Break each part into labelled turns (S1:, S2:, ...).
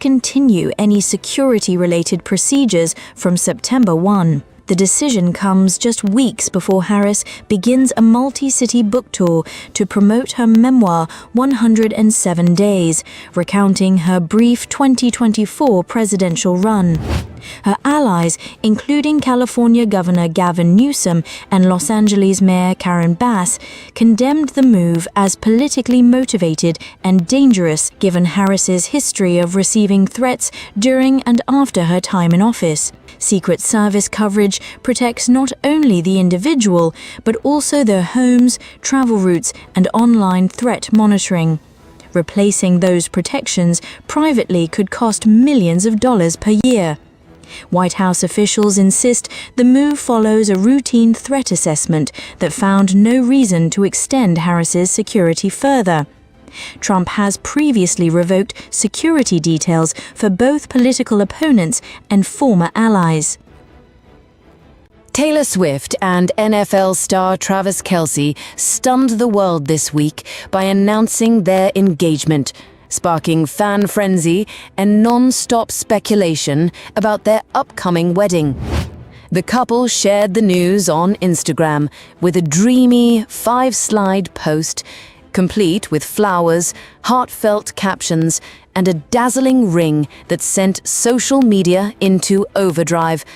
S1: continue any security-related procedures from September 1. The decision comes just weeks before Harris begins a multi-city book tour to promote her memoir 107 Days, recounting her brief 2024 presidential run. Her allies, including California Governor Gavin Newsom and Los Angeles Mayor Karen Bass, condemned the move as politically motivated and dangerous given Harris's history of receiving threats during and after her time in office. Secret Service coverage protects not only the individual, but also their homes, travel routes, and online threat monitoring. Replacing those protections privately could cost millions of dollars per year. White House officials insist the move follows a routine threat assessment that found no reason to extend Harris's security further. Trump has previously revoked security details for both political opponents and former allies.
S2: Taylor Swift and NFL star Travis Kelce stunned the world this week by announcing their engagement, sparking fan frenzy and non-stop speculation about their upcoming wedding. The couple shared the news on Instagram with a dreamy 5-slide post, complete with flowers, heartfelt captions, and a dazzling ring that sent social media into overdrive.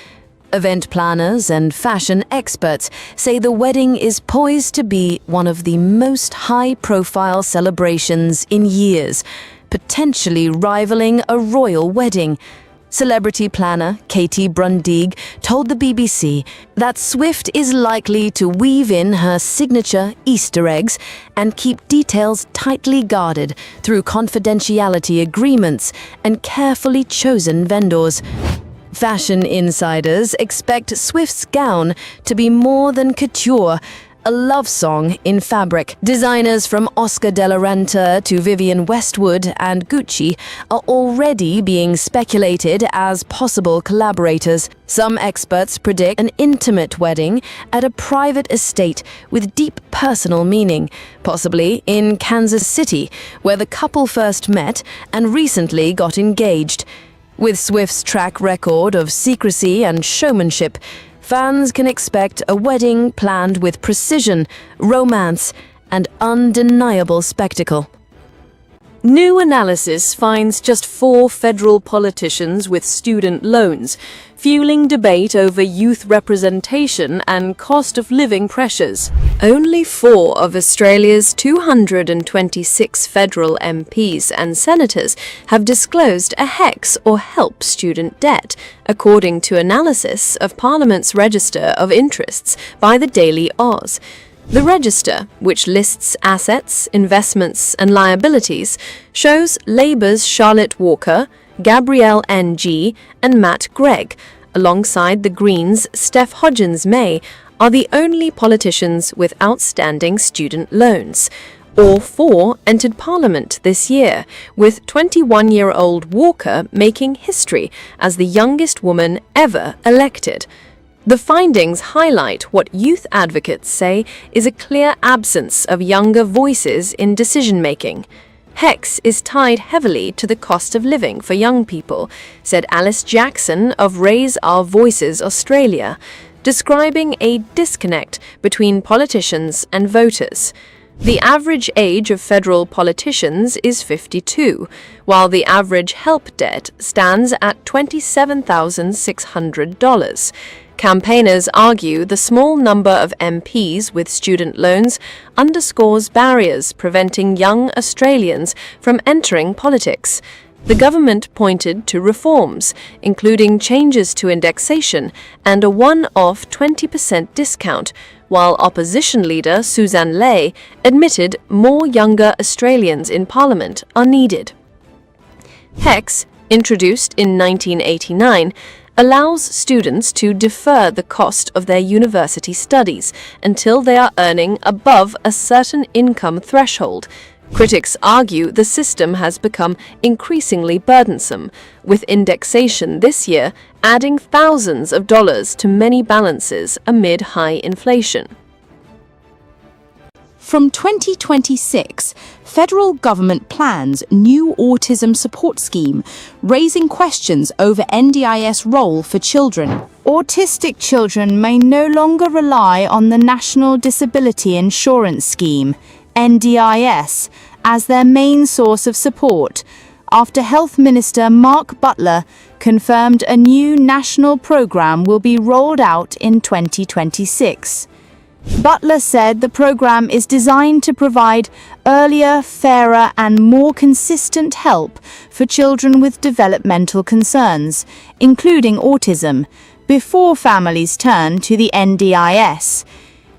S2: Event planners and fashion experts say the wedding is poised to be one of the most high-profile celebrations in years, potentially rivaling a royal wedding. Celebrity planner Katie Brundig told the BBC that Swift is likely to weave in her signature Easter eggs and keep details tightly guarded through confidentiality agreements and carefully chosen vendors. Fashion insiders expect Swift's gown to be more than couture, a love song in fabric. Designers from Oscar de la Renta to Vivienne Westwood and Gucci are already being speculated as possible collaborators. Some experts predict an intimate wedding at a private estate with deep personal meaning, possibly in Kansas City, where the couple first met and recently got engaged. With Swift's track record of secrecy and showmanship, fans can expect a wedding planned with precision, romance, and undeniable spectacle.
S3: New analysis finds just 4 federal politicians with student loans, fueling debate over youth representation and cost of living pressures. Only 4 of Australia's 226 federal MPs and senators have disclosed a HECS or HELP student debt, according to analysis of Parliament's Register of Interests by the Daily Oz. The register, which lists assets, investments and liabilities, shows Labour's Charlotte Walker, Gabrielle Ng and Matt Gregg, alongside the Greens' Steph Hodgins-May, are the only politicians with outstanding student loans. All 4 entered Parliament this year, with 21-year-old Walker making history as the youngest woman ever elected. The findings highlight what youth advocates say is a clear absence of younger voices in decision-making. HECS is tied heavily to the cost of living for young people, said Alice Jackson of Raise Our Voices Australia, describing a disconnect between politicians and voters. The average age of federal politicians is 52, while the average HELP debt stands at $27,600. Campaigners argue the small number of MPs with student loans underscores barriers preventing young Australians from entering politics. The government pointed to reforms, including changes to indexation and a one-off 20% discount, while opposition leader Suzanne Ley admitted more younger Australians in Parliament are needed. HECS, introduced in 1989, allows students to defer the cost of their university studies until they are earning above a certain income threshold. Critics argue the system has become increasingly burdensome, with indexation this year adding thousands of dollars to many balances amid high inflation.
S4: From 2026, federal government plans new autism support scheme, raising questions over NDIS role for children. Autistic children may no longer rely on the National Disability Insurance Scheme, NDIS, as their main source of support, after Health Minister Mark Butler confirmed a new national program will be rolled out in 2026. Butler said the program is designed to provide earlier, fairer and more consistent help for children with developmental concerns, including autism, before families turn to the NDIS.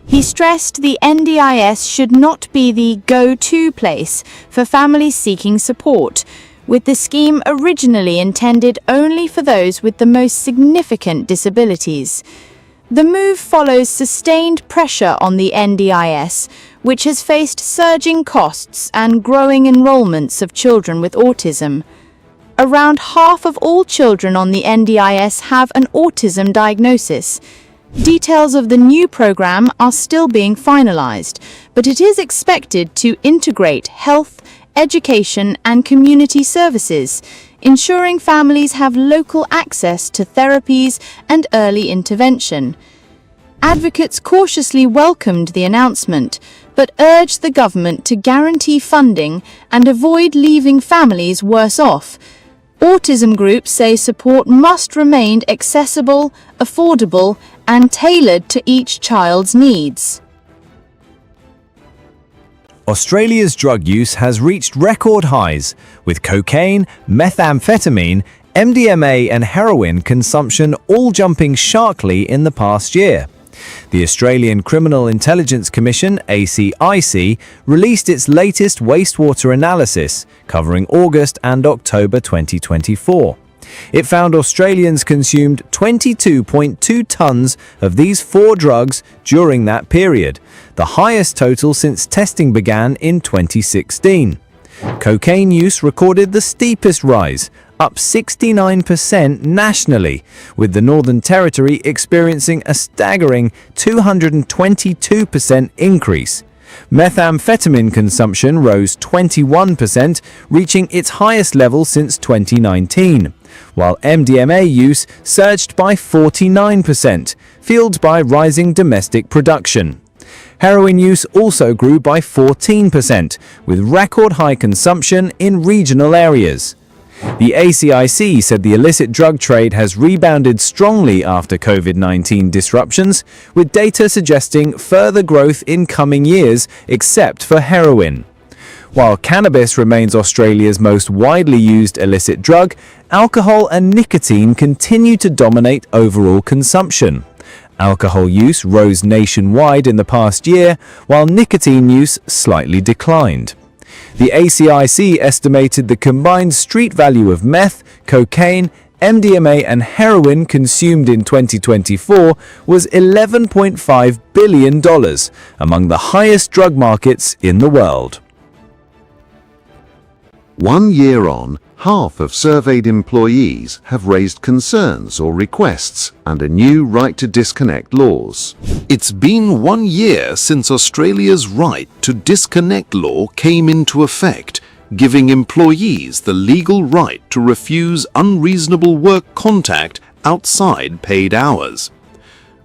S4: He stressed the NDIS should not be the go-to place for families seeking support, with the scheme originally intended only for those with the most significant disabilities. The move follows sustained pressure on the NDIS, which has faced surging costs and growing enrollments of children with autism. Around half of all children on the NDIS have an autism diagnosis. Details of the new program are still being finalized, but it is expected to integrate health, education and community services, ensuring families have local access to therapies and early intervention. Advocates cautiously welcomed the announcement, but urged the government to guarantee funding and avoid leaving families worse off. Autism groups say support must remain accessible, affordable, and tailored to each child's needs.
S5: Australia's drug use has reached record highs, with cocaine, methamphetamine, MDMA and heroin consumption all jumping sharply in the past year. The Australian Criminal Intelligence Commission, ACIC, released its latest wastewater analysis, covering August and October 2024. It found Australians consumed 22.2 tonnes of these four drugs during that period, the highest total since testing began in 2016. Cocaine use recorded the steepest rise, up 69% nationally, with the Northern Territory experiencing a staggering 222% increase. Methamphetamine consumption rose 21%, reaching its highest level since 2019, while MDMA use surged by 49%, fueled by rising domestic production. Heroin use also grew by 14%, with record high consumption in regional areas. The ACIC said the illicit drug trade has rebounded strongly after COVID-19 disruptions, with data suggesting further growth in coming years, except for heroin. While cannabis remains Australia's most widely used illicit drug, alcohol and nicotine continue to dominate overall consumption. Alcohol use rose nationwide in the past year, while nicotine use slightly declined. The ACIC estimated the combined street value of meth, cocaine, MDMA and heroin consumed in 2024 was $11.5 billion, among the highest drug markets in the world.
S6: 1 year on, half of surveyed employees have raised concerns or requests under new right to disconnect laws.
S7: It's been 1 year since Australia's right to disconnect law came into effect, giving employees the legal right to refuse unreasonable work contact outside paid hours.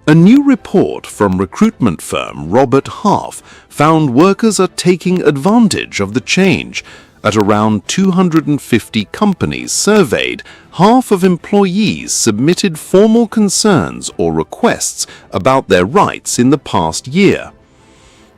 S7: A new report from recruitment firm Robert Half found workers are taking advantage of the change. At around 250 companies surveyed, half of employees submitted formal concerns or requests about their rights in the past year.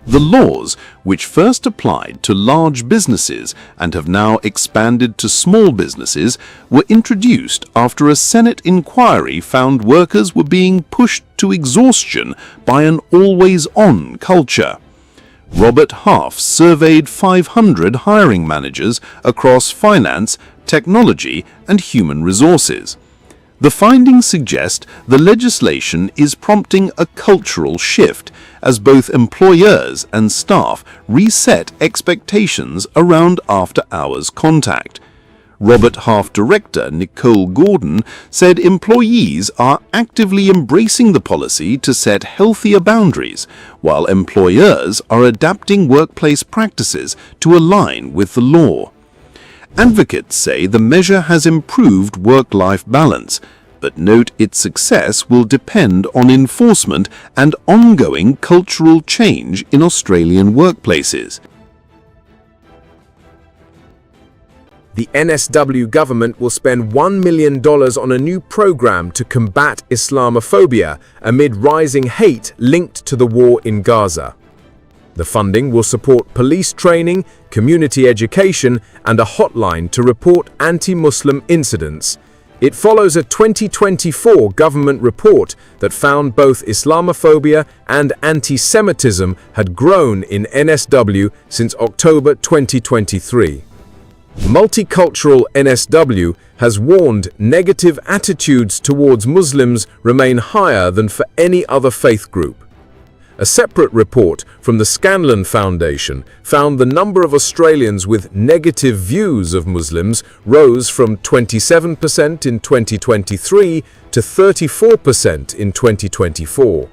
S7: The laws, which first applied to large businesses and have now expanded to small businesses, were introduced after a Senate inquiry found workers were being pushed to exhaustion by an always-on culture. Robert Half surveyed 500 hiring managers across finance, technology, and human resources. The findings suggest the legislation is prompting a cultural shift as both employers and staff reset expectations around after-hours contact. Robert Half director Nicole Gordon said employees are actively embracing the policy to set healthier boundaries, while employers are adapting workplace practices to align with the law. Advocates say the measure has improved work-life balance, but note its success will depend on enforcement and ongoing cultural change in Australian workplaces.
S8: The NSW government will spend $1 million on a new program to combat Islamophobia amid rising hate linked to the war in Gaza. The funding will support police training, community education, and a hotline to report anti-Muslim incidents. It follows a 2024 government report that found both Islamophobia and anti-Semitism had grown in NSW since October 2023. Multicultural NSW has warned negative attitudes towards Muslims remain higher than for any other faith group. A separate report from the Scanlon Foundation found the number of Australians with negative views of Muslims rose from 27% in 2023 to 34% in 2024.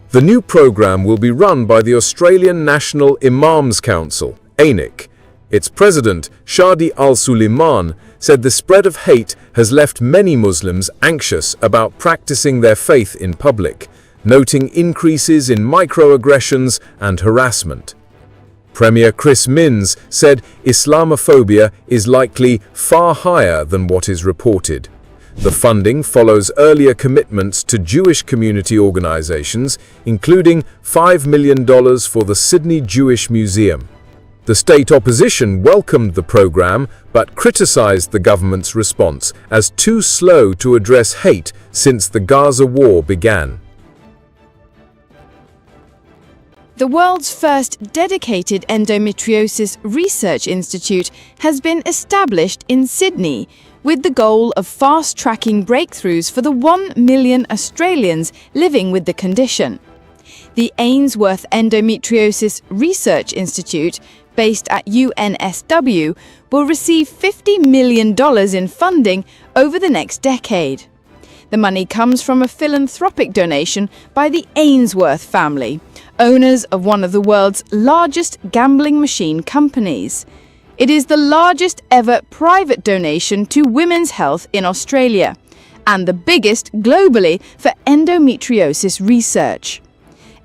S8: The new program will be run by the Australian National Imams Council, ANIC. Its president, Shadi Al-Suleiman, said the spread of hate has left many Muslims anxious about practicing their faith in public, noting increases in microaggressions and harassment. Premier Chris Minns said Islamophobia is likely far higher than what is reported. The funding follows earlier commitments to Jewish community organizations, including $5 million for the Sydney Jewish Museum. The state opposition welcomed the program but criticized the government's response as too slow to address hate since the Gaza war began.
S4: The world's first dedicated endometriosis research institute has been established in Sydney, with the goal of fast-tracking breakthroughs for the 1 million Australians living with the condition. The Ainsworth Endometriosis Research Institute, based at UNSW, will receive $50 million in funding over the next decade. The money comes from a philanthropic donation by the Ainsworth family, owners of one of the world's largest gambling machine companies. It is the largest ever private donation to women's health in Australia, and the biggest globally for endometriosis research.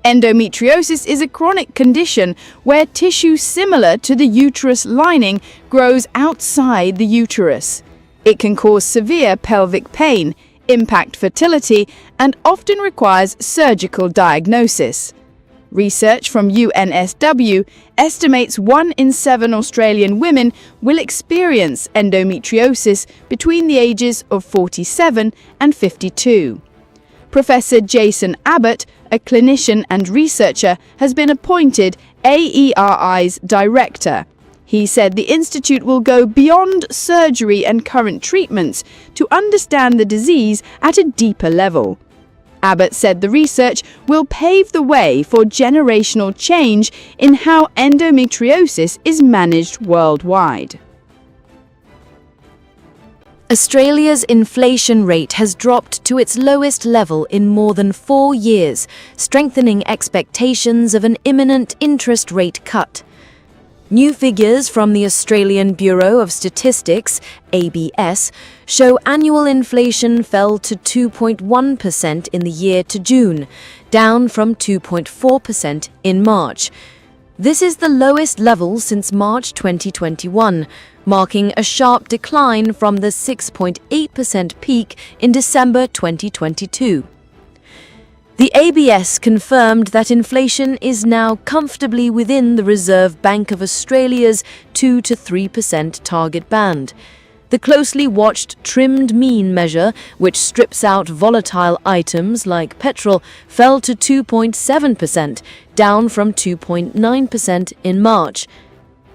S4: Endometriosis is a chronic condition where tissue similar to the uterus lining grows outside the uterus. It can cause severe pelvic pain, impact fertility, and often requires surgical diagnosis. Research from UNSW estimates 1 in 7 Australian women will experience endometriosis between the ages of 47 and 52. Professor Jason Abbott, a clinician and researcher, has been appointed AERI's director. He said the institute will go beyond surgery and current treatments to understand the disease at a deeper level. Abbott said the research will pave the way for generational change in how endometriosis is managed worldwide.
S1: Australia's inflation rate has dropped to its lowest level in more than 4 years, strengthening expectations of an imminent interest rate cut. New figures from the Australian Bureau of Statistics, ABS, show annual inflation fell to 2.1% in the year to June, down from 2.4% in March. This is the lowest level since March 2021, marking a sharp decline from the 6.8% peak in December 2022. The ABS confirmed that inflation is now comfortably within the Reserve Bank of Australia's 2 to 3% target band. The closely watched trimmed mean measure, which strips out volatile items like petrol, fell to 2.7%, down from 2.9% in March.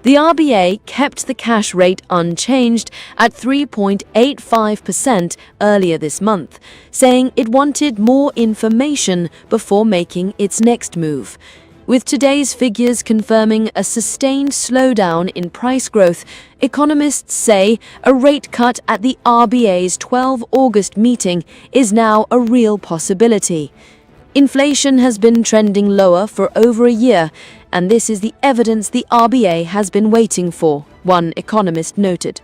S1: The RBA kept the cash rate unchanged at 3.85% earlier this month, saying it wanted more information before making its next move.
S3: With today's figures confirming a sustained slowdown in price growth, economists say a rate cut at the RBA's 12 August meeting is now a real possibility. Inflation has been trending lower for over a year, and this is the evidence the RBA has been waiting for, one economist noted.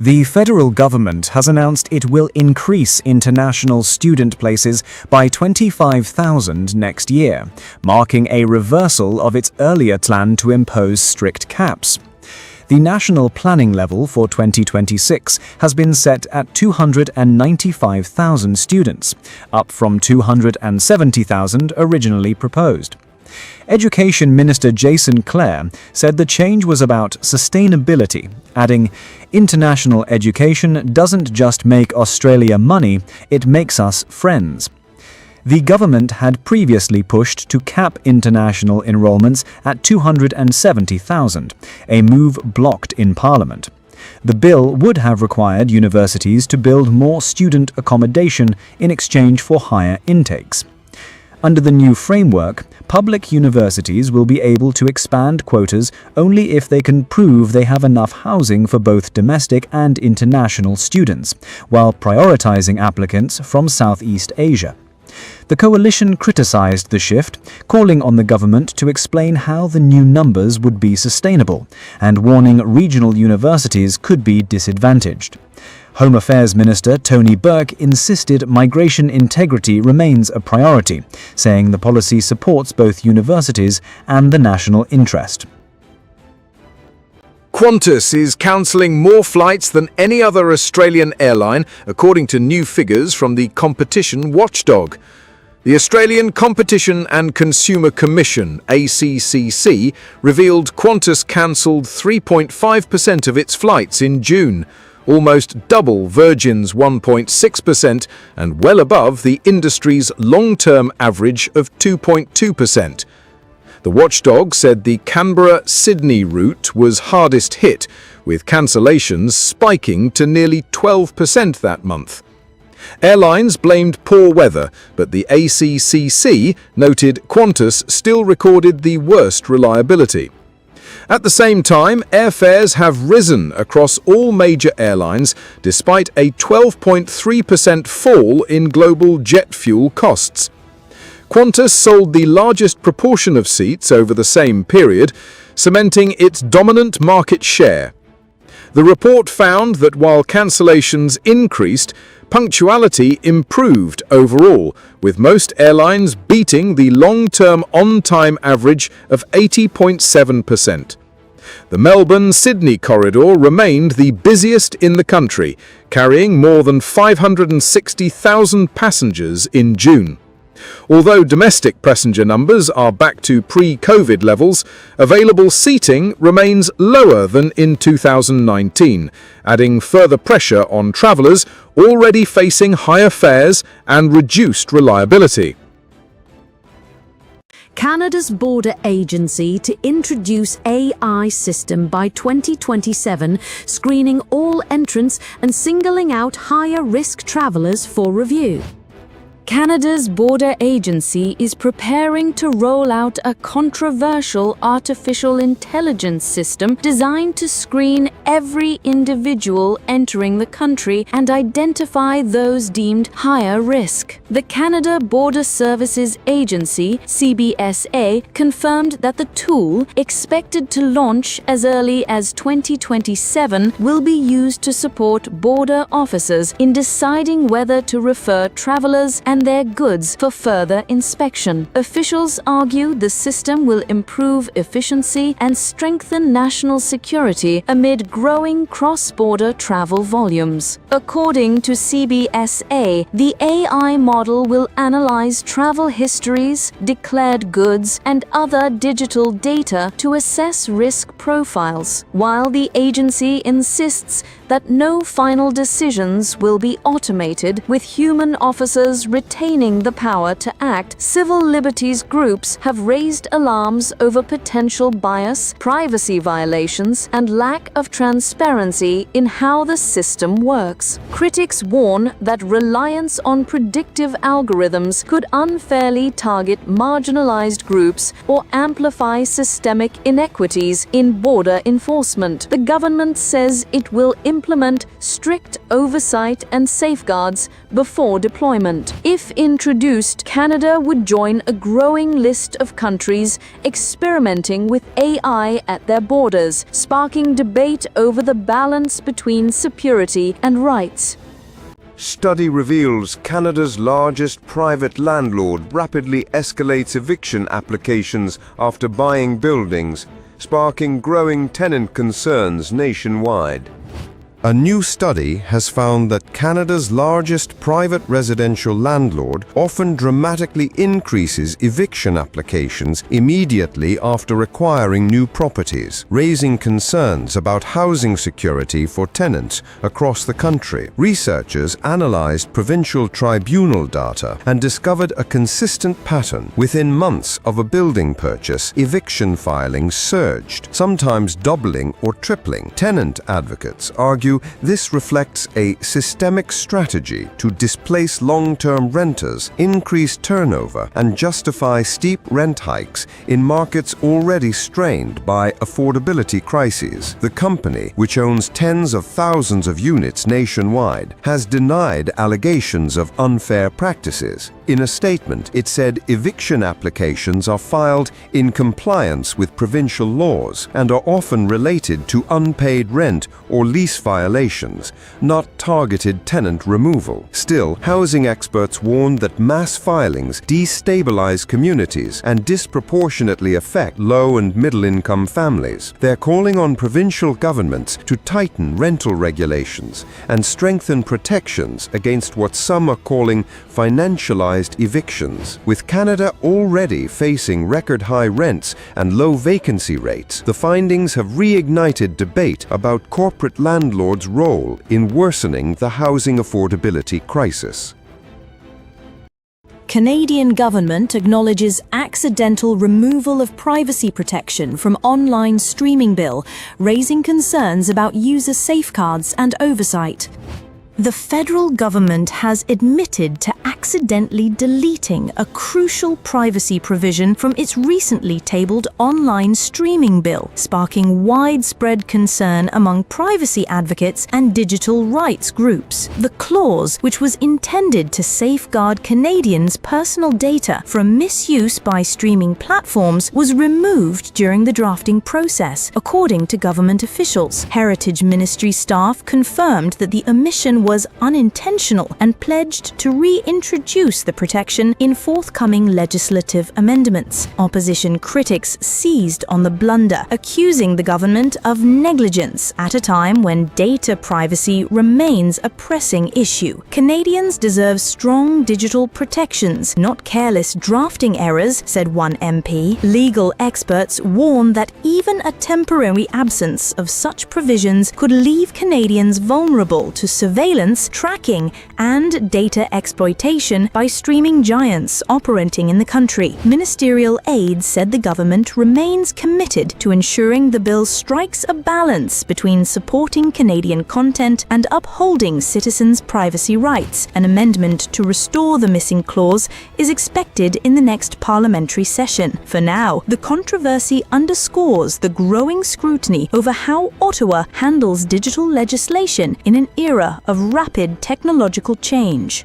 S5: The federal government has announced it will increase international student places by 25,000 next year, marking a reversal of its earlier plan to impose strict caps. The national planning level for 2026 has been set at 295,000 students, up from 270,000 originally proposed. Education Minister Jason Clare said the change was about sustainability, adding, "International education doesn't just make Australia money, it makes us friends." The government had previously pushed to cap international enrolments at 270,000, a move blocked in Parliament. The bill would have required universities to build more student accommodation in exchange for higher intakes. Under the new framework, public universities will be able to expand quotas only if they can prove they have enough housing for both domestic and international students, while prioritizing applicants from Southeast Asia. The coalition criticized the shift, calling on the government to explain how the new numbers would be sustainable, and warning regional universities could be disadvantaged. Home Affairs Minister Tony Burke insisted migration integrity remains a priority, saying the policy supports both universities and the national interest.
S8: Qantas is cancelling more flights than any other Australian airline, according to new figures from the competition watchdog. The Australian Competition and Consumer Commission, ACCC, revealed Qantas cancelled 3.5% of its flights in June, almost double Virgin's 1.6% and well above the industry's long-term average of 2.2%. The watchdog said the Canberra-Sydney route was hardest hit, with cancellations spiking to nearly 12% that month. Airlines blamed poor weather, but the ACCC noted Qantas still recorded the worst reliability. At the same time, airfares have risen across all major airlines, despite a 12.3% fall in global jet fuel costs. Qantas sold the largest proportion of seats over the same period, cementing its dominant market share. The report found that while cancellations increased, punctuality improved overall, with most airlines beating the long-term on-time average of 80.7%. The Melbourne-Sydney corridor remained the busiest in the country, carrying more than 560,000 passengers in June. Although domestic passenger numbers are back to pre-COVID levels, available seating remains lower than in 2019, adding further pressure on travellers already facing higher fares and reduced reliability.
S2: Canada's border agency to introduce AI system by 2027, screening all entrants and singling out higher-risk travellers for review. Canada's border agency is preparing to roll out a controversial artificial intelligence system designed to screen every individual entering the country and identify those deemed higher risk. The Canada Border Services Agency, CBSA, confirmed that the tool, expected to launch as early as 2027, will be used to support border officers in deciding whether to refer travelers and their goods for further inspection. Officials argue the system will improve efficiency and strengthen national security amid growing cross-border travel volumes. According to CBSA, the AI model will analyze travel histories, declared goods, and other digital data to assess risk profiles, while the agency insists that no final decisions will be automated, with human officers returning
S3: retaining the power to act, civil liberties groups have raised alarms over potential bias, privacy violations, and lack of transparency in how the system works. Critics warn that reliance on predictive algorithms could unfairly target marginalized groups or amplify systemic inequities in border enforcement. The government says it will implement strict oversight and safeguards before deployment. If introduced, Canada would join a growing list of countries experimenting with AI at their borders, sparking debate over the balance between security and rights.
S9: Study reveals Canada's largest private landlord rapidly escalates eviction applications after buying buildings, sparking growing tenant concerns nationwide. A new study has found that Canada's largest private residential landlord often dramatically increases eviction applications immediately after acquiring new properties, raising concerns about housing security for tenants across the country. Researchers analyzed provincial tribunal data and discovered a consistent pattern. Within months of a building purchase, eviction filings surged, sometimes doubling or tripling. Tenant advocates argue this reflects a systemic strategy to displace long-term renters, increase turnover, and justify steep rent hikes in markets already strained by affordability crises. The company, which owns tens of thousands of units nationwide, has denied allegations of unfair practices. In a statement, it said eviction applications are filed in compliance with provincial laws and are often related to unpaid rent or lease violations, not targeted tenant removal. Still, housing experts warn that mass filings destabilize communities and disproportionately affect low- and middle-income families. They're calling on provincial governments to tighten rental regulations and strengthen protections against what some are calling financialized evictions. With Canada already facing record-high rents and low vacancy rates, the findings have reignited debate about corporate landlords' role in worsening the housing affordability crisis.
S1: Canadian government acknowledges accidental removal of privacy protection from online streaming bill, raising concerns about user safeguards and oversight. The federal government has admitted to accidentally deleting a crucial privacy provision from its recently tabled online streaming bill, sparking widespread concern among privacy advocates and digital rights groups. The clause, which was intended to safeguard Canadians' personal data from misuse by streaming platforms, was removed during the drafting process, according to government officials. Heritage Ministry staff confirmed that the omission was unintentional and pledged to reintroduce the protection in forthcoming legislative amendments. Opposition critics seized on the blunder, accusing the government of negligence at a time when data privacy remains a pressing issue. Canadians deserve strong digital protections, not careless drafting errors, said one MP. Legal experts warn that even a temporary absence of such provisions could leave Canadians vulnerable to surveillance, tracking, and data exploitation by streaming giants operating in the country. Ministerial aides said the government remains committed to ensuring the bill strikes a balance between supporting Canadian content and upholding citizens' privacy rights. An amendment to restore the missing clause is expected in the next parliamentary session. For now, the controversy underscores the growing scrutiny over how Ottawa handles digital legislation in an era of rapid technological change.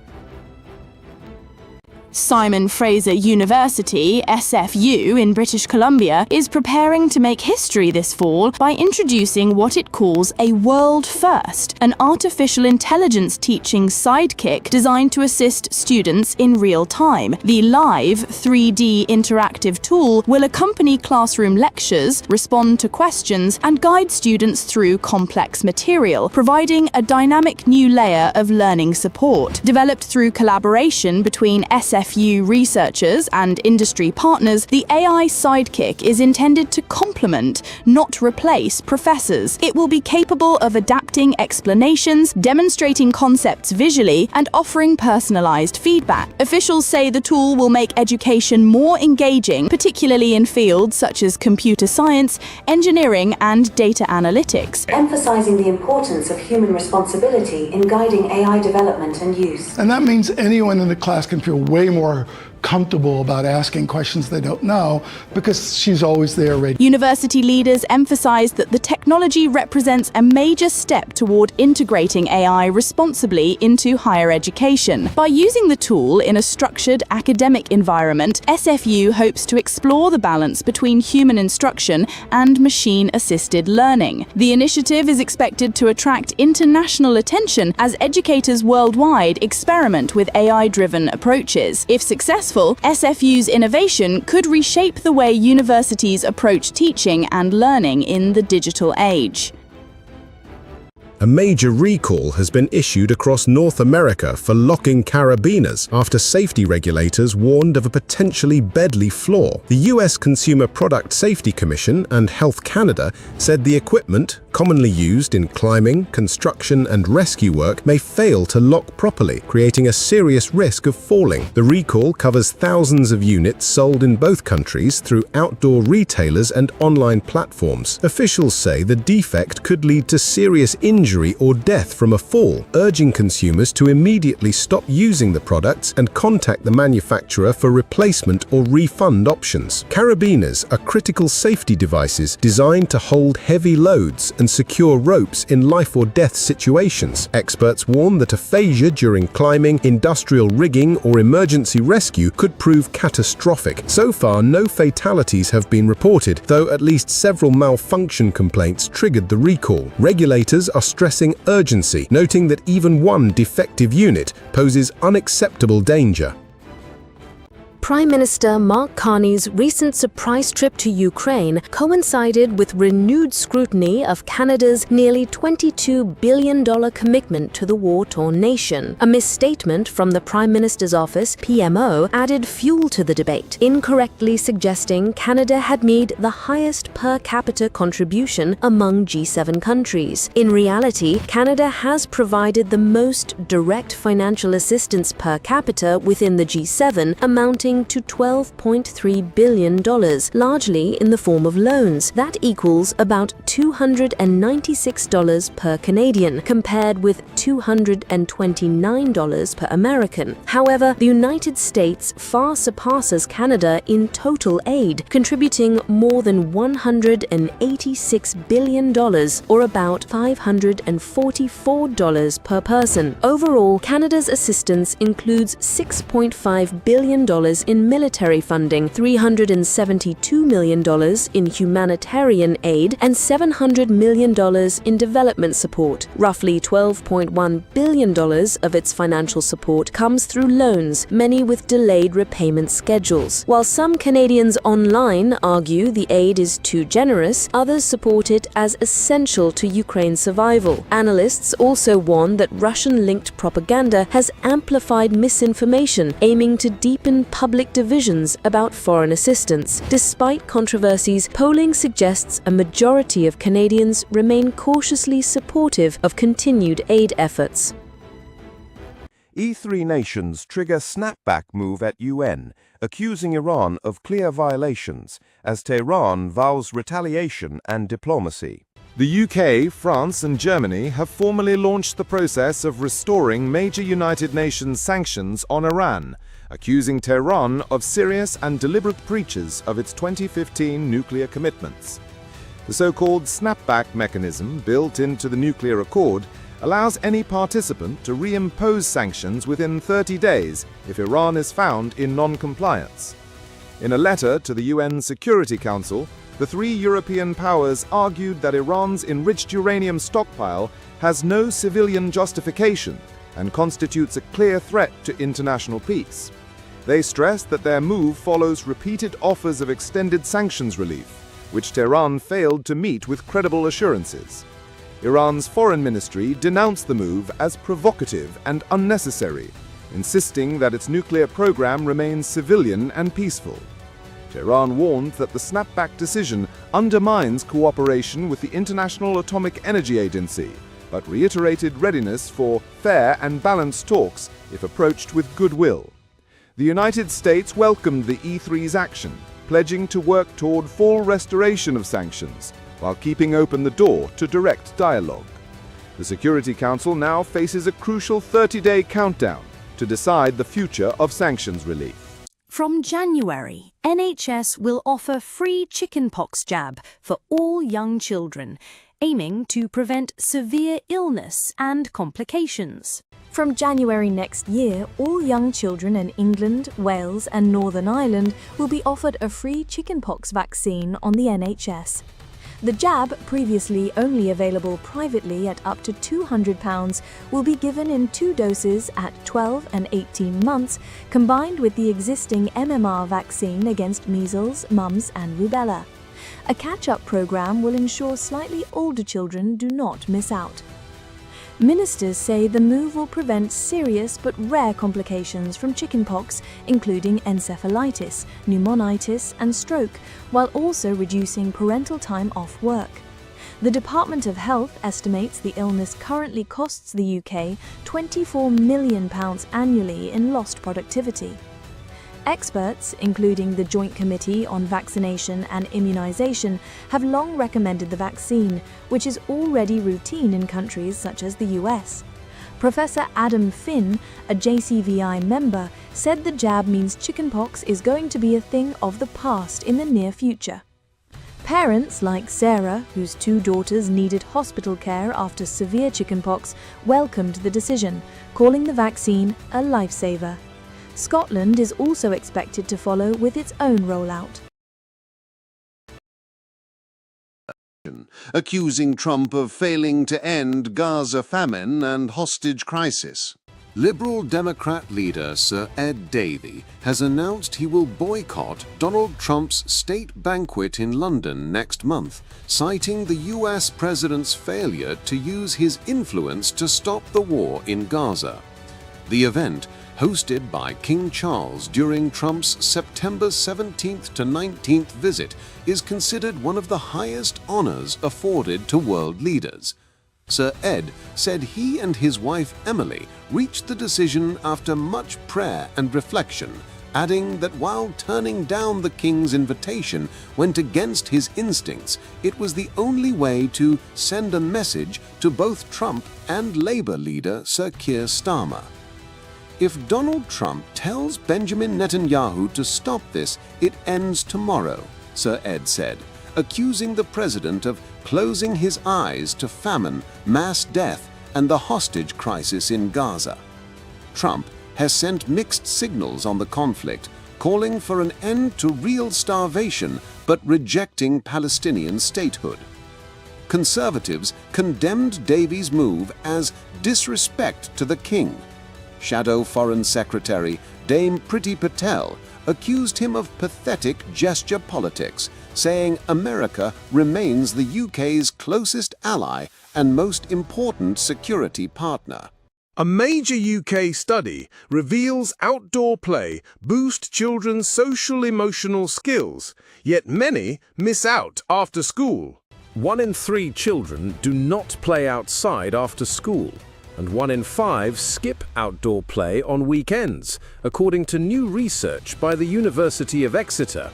S4: Simon Fraser University, SFU, in British Columbia, is preparing to make history this fall by introducing what it calls a world first, an artificial intelligence teaching sidekick designed to assist students in real time. The live 3D interactive tool will accompany classroom lectures, respond to questions, and guide students through complex material, providing a dynamic new layer of learning support. Developed through collaboration between SFU SFU researchers and industry partners, the AI sidekick is intended to complement, not replace, professors. It will be capable of adapting explanations, demonstrating concepts visually, and offering personalized feedback. Officials say the tool will make education more engaging, particularly in fields such as computer science, engineering, and data analytics.
S10: Emphasizing the importance of human responsibility in guiding AI development and use.
S11: And that means anyone in the class can feel way more comfortable about asking questions they don't know because she's always there ready.
S4: University leaders emphasize that the technology represents a major step toward integrating AI responsibly into higher education. By using the tool in a structured academic environment, SFU hopes to explore the balance between human instruction and machine-assisted learning. The initiative is expected to attract international attention as educators worldwide experiment with AI-driven approaches. If successful, SFU's innovation could reshape the way universities approach teaching and learning in the digital age.
S8: A major recall has been issued across North America for locking carabiners after safety regulators warned of a potentially deadly flaw. The US Consumer Product Safety Commission and Health Canada said the equipment, commonly used in climbing, construction, and rescue work, may fail to lock properly, creating a serious risk of falling. The recall covers thousands of units sold in both countries through outdoor retailers and online platforms. Officials say the defect could lead to serious injury or death from a fall, urging consumers to immediately stop using the products and contact the manufacturer for replacement or refund options. Carabiners are critical safety devices designed to hold heavy loads and secure ropes in life or death situations. Experts warn that aphasia during climbing, industrial rigging, or emergency rescue could prove catastrophic. So far, no fatalities have been reported, though at least several malfunction complaints triggered the recall. Regulators are stressing urgency, noting that even one defective unit poses unacceptable danger.
S2: Prime Minister Mark Carney's recent surprise trip to Ukraine coincided with renewed scrutiny of Canada's nearly $22 billion commitment to the war-torn nation. A misstatement from the Prime Minister's office, PMO, added fuel to the debate, incorrectly suggesting Canada had made the highest per capita contribution among G7 countries. In reality, Canada has provided the most direct financial assistance per capita within the G7, amounting to $12.3 billion, largely in the form of loans. That equals about $296 per Canadian, compared with $229 per American. However, the United States far surpasses Canada in total aid, contributing more than $186 billion, or about $544 per person. Overall, Canada's assistance includes $6.5 billion in military funding, $372 million in humanitarian aid, and $700 million in development support. Roughly $12.1 billion of its financial support comes through loans, many with delayed repayment schedules. While some Canadians online argue the aid is too generous, others support it as essential to Ukraine's survival. Analysts also warn that Russian-linked propaganda has amplified misinformation, aiming to deepen public divisions about foreign assistance. Despite controversies, polling suggests a majority of Canadians remain cautiously supportive of continued aid efforts.
S9: E3 nations trigger snapback move at UN, accusing Iran of clear violations, as Tehran vows retaliation and diplomacy. The UK, France, and Germany have formally launched the process of restoring major United Nations sanctions on Iran, accusing Tehran of serious and deliberate breaches of its 2015 nuclear commitments. The so-called snapback mechanism built into the nuclear accord allows any participant to reimpose sanctions within 30 days if Iran is found in non-compliance. In a letter to the UN Security Council, the three European powers argued that Iran's enriched uranium stockpile has no civilian justification and constitutes a clear threat to international peace. They stressed that their move follows repeated offers of extended sanctions relief, which Tehran failed to meet with credible assurances. Iran's foreign ministry denounced the move as provocative and unnecessary, insisting that its nuclear program remains civilian and peaceful. Tehran warned that the snapback decision undermines cooperation with the International Atomic Energy Agency, but reiterated readiness for fair and balanced talks if approached with goodwill. The United States welcomed the E3's action, pledging to work toward full restoration of sanctions, while keeping open the door to direct dialogue. The Security Council now faces a crucial 30-day countdown to decide the future of sanctions relief.
S12: From January, NHS will offer free chickenpox jab for all young children, aiming to prevent severe illness and complications.
S1: From January next year, all young children in England, Wales and Northern Ireland will be offered a free chickenpox vaccine on the NHS. The jab, previously only available privately at up to £200, will be given in 2 doses at 12 and 18 months, combined with the existing MMR vaccine against measles, mumps and rubella. A catch-up program will ensure slightly older children do not miss out. Ministers say the move will prevent serious but rare complications from chickenpox, including encephalitis, pneumonitis and stroke, while also reducing parental time off work. The Department of Health estimates the illness currently costs the UK £24 million annually in lost productivity. Experts, including the Joint Committee on Vaccination and Immunisation, have long recommended the vaccine, which is already routine in countries such as the US. Professor Adam Finn, a JCVI member, said the jab means chickenpox is going to be a thing of the past in the near future. Parents like Sarah, whose 2 daughters needed hospital care after severe chickenpox, welcomed the decision, calling the vaccine a lifesaver. Scotland is also expected to follow with its own rollout.
S6: Accusing Trump of failing to end Gaza famine and hostage crisis.
S7: Liberal Democrat leader Sir Ed Davey has announced he will boycott Donald Trump's state banquet in London next month, citing the US president's failure to use his influence to stop the war in Gaza. The event, hosted by King Charles during Trump's September 17th to 19th visit, is considered one of the highest honors afforded to world leaders. Sir Ed said he and his wife Emily reached the decision after much prayer and reflection, adding that while turning down the King's invitation went against his instincts, it was the only way to send a message to both Trump and Labour leader Sir Keir Starmer. If Donald Trump tells Benjamin Netanyahu to stop this, it ends tomorrow, Sir Ed said, accusing the president of closing his eyes to famine, mass death, and the hostage crisis in Gaza. Trump has sent mixed signals on the conflict, calling for an end to real starvation but rejecting Palestinian statehood. Conservatives condemned Davies' move as disrespect to the king. Shadow Foreign Secretary Dame Priti Patel accused him of pathetic gesture politics, saying America remains the UK's closest ally and most important security partner.
S8: A major UK study reveals outdoor play boosts children's social-emotional skills, yet many miss out after school. 1 in 3 children do not play outside after school, and 1 in 5 skip outdoor play on weekends, according to new research by the University of Exeter.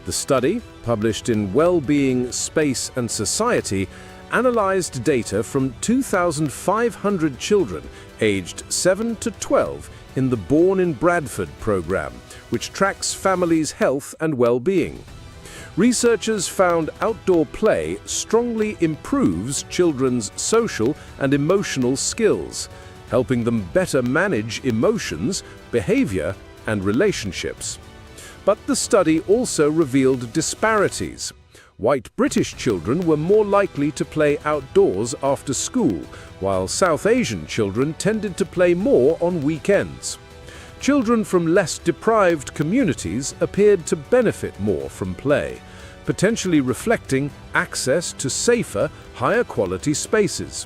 S8: The study, published in Wellbeing, Space and Society, analysed data from 2,500 children aged 7 to 12 in the Born in Bradford programme, which tracks families' health and well-being. Researchers found outdoor play strongly improves children's social and emotional skills, helping them better manage emotions, behavior, and relationships. But the study also revealed disparities. White British children were more likely to play outdoors after school, while South Asian children tended to play more on weekends. Children from less deprived communities appeared to benefit more from play, potentially reflecting access to safer, higher quality spaces.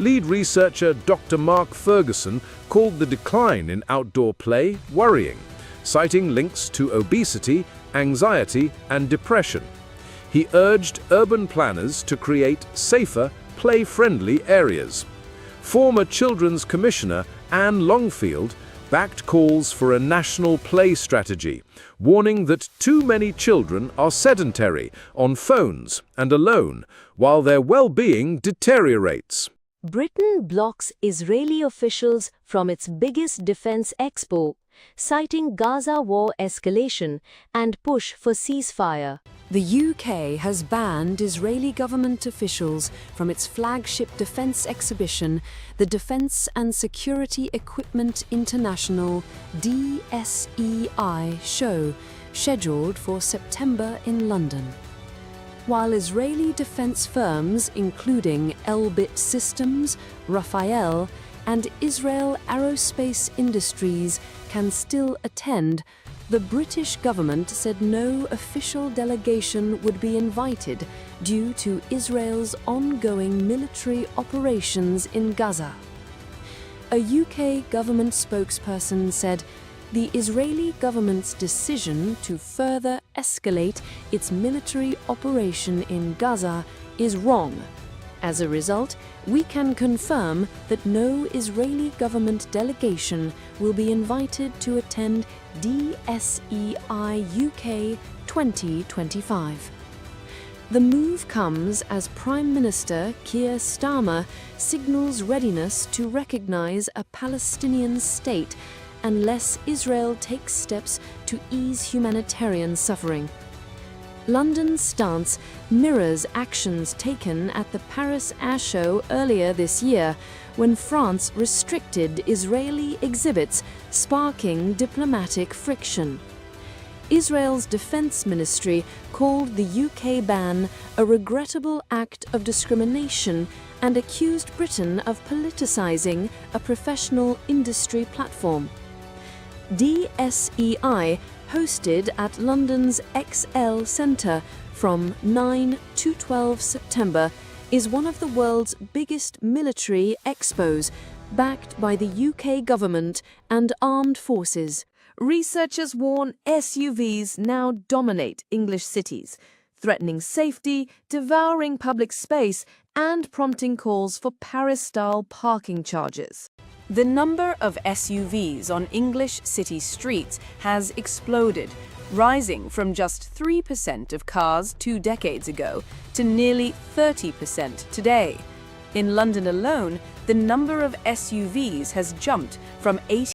S8: Lead researcher Dr. Mark Ferguson called the decline in outdoor play worrying, citing links to obesity, anxiety, and depression. He urged urban planners to create safer, play-friendly areas. Former Children's Commissioner Anne Longfield backed calls for a national play strategy, warning that too many children are sedentary, on phones and alone, while their well-being deteriorates.
S12: Britain blocks Israeli officials from its biggest defense expo, citing Gaza war escalation and push for ceasefire.
S2: The UK has banned Israeli government officials from its flagship defence exhibition, the Defence and Security Equipment International DSEI show, scheduled for September in London. While Israeli defence firms including Elbit Systems, Rafael, and Israel Aerospace Industries can still attend, the British government said no official delegation would be invited due to Israel's ongoing military operations in Gaza. A UK government spokesperson said the Israeli government's decision to further escalate its military operation in Gaza is wrong. As a result, we can confirm that no Israeli government delegation will be invited to attend DSEI UK 2025. The move comes as Prime Minister Keir Starmer signals readiness to recognize a Palestinian state unless Israel takes steps to ease humanitarian suffering. London's stance mirrors actions taken at the Paris Air Show earlier this year, when France restricted Israeli exhibits, sparking diplomatic friction. Israel's defense ministry called the UK ban a regrettable act of discrimination and accused Britain of politicizing a professional industry platform. DSEI, hosted at London's XL Centre from 9 to 12 September, is one of the world's biggest military expos, backed by the UK government and armed forces. Researchers warn SUVs now dominate English cities, threatening safety, devouring public space, and prompting calls for Paris-style parking charges. The number of SUVs on English city streets has exploded, rising from just 3% of cars 2 decades ago to nearly 30% today. In London alone, the number of SUVs has jumped from 80